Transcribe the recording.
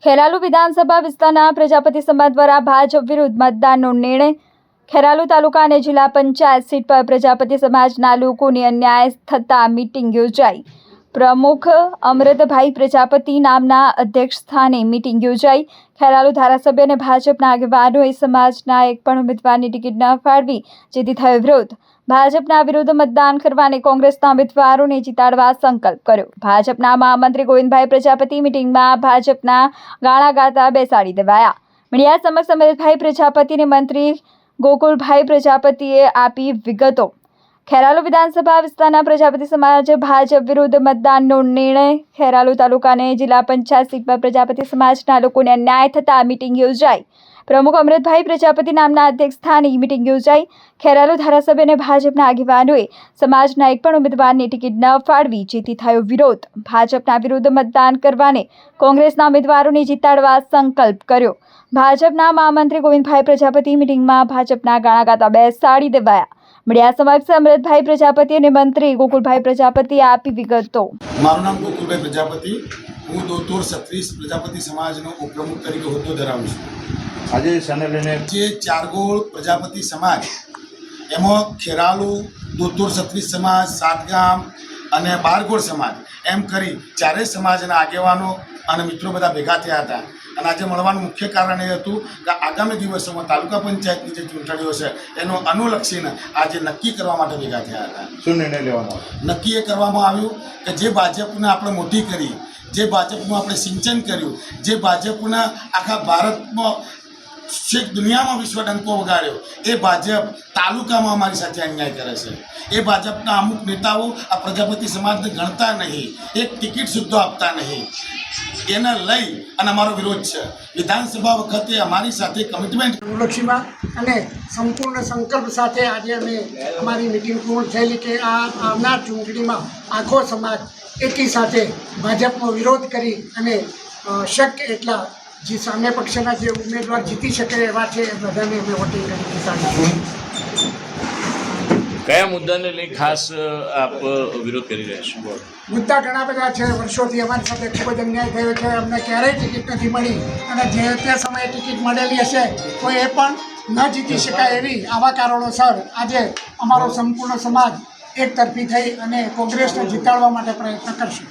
ખેરાલુ વિધાનસભા વિસ્તારના પ્રજાપતિ સમાજ દ્વારા ભાજપ વિરુદ્ધ મતદાનનો નિર્ણય. ખેરાલુ તાલુકા અને જિલ્લા પંચાયત સીટ પર પ્રજાપતિ સમાજના લોકોની અન્યાય થતાં મીટિંગ યોજાઈ. પ્રમુખ અમૃતભાઈ પ્રજાપતિ નામના અધ્યક્ષ સ્થાને મીટિંગ યોજાઈ. ખેરાલુ ધારાસભ્ય અને ભાજપના આગેવાનોએ સમાજના એક પણ ઉમેદવારની ટિકિટ ન ફાળવી, જેથી થયો વિરોધ. ભાજપના વિરુદ્ધ મતદાન કરવાને કોંગ્રેસના ઉમેદવારોને જીતાડવા સંકલ્પ કર્યો. ભાજપના મહામંત્રી ગોવિંદભાઈ પ્રજાપતિ મીટિંગમાં ભાજપના ગાળા ગાતા બેસાડી દેવાયા. મીડિયા સમક્ષ અમૃતભાઈ પ્રજાપતિ અને મંત્રી ગોકુલભાઈ પ્રજાપતિએ આપી વિગતો. ખેરાલુ વિધાનસભા વિસ્તારના પ્રજાપતિ સમાજ ભાજપ વિરુદ્ધ મતદાનનો નિર્ણય. ખેરાલુ તાલુકા અને જિલ્લા પંચાયત સીટ પર પ્રજાપતિ સમાજના લોકોને અન્યાય થતાં મીટિંગ યોજાઈ. પ્રમુખ અમૃતભાઈ પ્રજાપતિ નામના અધ્યક્ષ સ્થાને મીટિંગ યોજાઈ. ખેરાલુ ધારાસભ્ય અને ભાજપના આગેવાનોએ સમાજના એક પણ ઉમેદવારની ટિકિટ ન ફાળવી, જેથી થયો વિરોધ. ભાજપના વિરુદ્ધ મતદાન કરવાને કોંગ્રેસના ઉમેદવારોને જીતાડવા સંકલ્પ કર્યો. ભાજપના મહામંત્રી ગોવિંદભાઈ પ્રજાપતિ મીટિંગમાં ભાજપના ગાળા ગાતા બેસાડી દેવાયા. મીડિયા સમક્ષ અમૃતભાઈ પ્રજાપતિ અને મંત્રી ગોકુલભાઈ પ્રજાપતિએ આપી વિગતો. મારું નામ ગોકુલભાઈ પ્રજાપતિ. હું દોતોર 36 પ્રજાપતિ સમાજનો ઉપપ્રમુખ તરીકે હોદ્દો ધરાવું છું. આજે શાને લઈને જે ચારગોળ પ્રજાપતિ સમાજ, એમાં ખેરાલુ, દોતોર 36 સમાજ, સાતગામ અને બારગોળ સમાજ, એમ કરી ચારેય સમાજના આગેવાનો અને મિત્રો બધા ભેગા થયા હતા. અને આજે મળવાનું મુખ્ય કારણ એ હતું કે આગામી દિવસોમાં તાલુકા પંચાયતની જે ચૂંટણીઓ છે એનો અનુલક્ષીને આજે નક્કી કરવા માટે ભેગા થયા હતા. શું નિર્ણય લેવાનો? નક્કી એ કરવામાં આવ્યું કે જે ભાજપને આપણે મોટી કરી, જે ભાજપનું આપણે સિંચન કર્યું, જે ભાજપના આખા ભારતમાં છેક દુનિયામાં વિશ્વ ડંકો વગાડ્યો, એ ભાજપ તાલુકામાં અમારી સાથે અન્યાય કરે છે. એ ભાજપના અમુક નેતાઓ આ પ્રજાપતિ સમાજને ગણતા નહીં, એક ટિકિટ સુદ્ધા આપતા નહીં. એને લઈ અને અમારો વિરોધ છે. વિધાનસભા વખતે અમારી સાથે કમિટમેન્ટ અનુલક્ષીમાં અને સંપૂર્ણ સંકલ્પ સાથે આજે અમે અમારી મિટિંગ પૂર્ણ થયેલી કે આ આવનાર ચૂંટણીમાં આખો સમાજ એકી સાથે ભાજપનો વિરોધ કરી અને શક્ય એટલા જે સામે પક્ષના જે ઉમેદવાર જીતી શકે એવા છે એ બધાને અમે વોટિંગ કરી દીધા. કયા મુદ્દાને લઈ ખાસ આપ વિરોધ કરી રહ્યા છો? મુદ્દા ઘણા બધા છે. વર્ષોથી અમારી સાથે ખૂબ જ અન્યાય થયો છે. અમને ક્યારેય ટિકિટ નથી મળી અને જે તે સમયે ટિકિટ મળેલી હશે તો એ પણ ન જીતી શકાય એવી આવા કારણોસર આજે અમારો સંપૂર્ણ સમાજ એક તરફી થઈ અને કોંગ્રેસને જીતાડવા માટે પ્રયત્ન કરશે.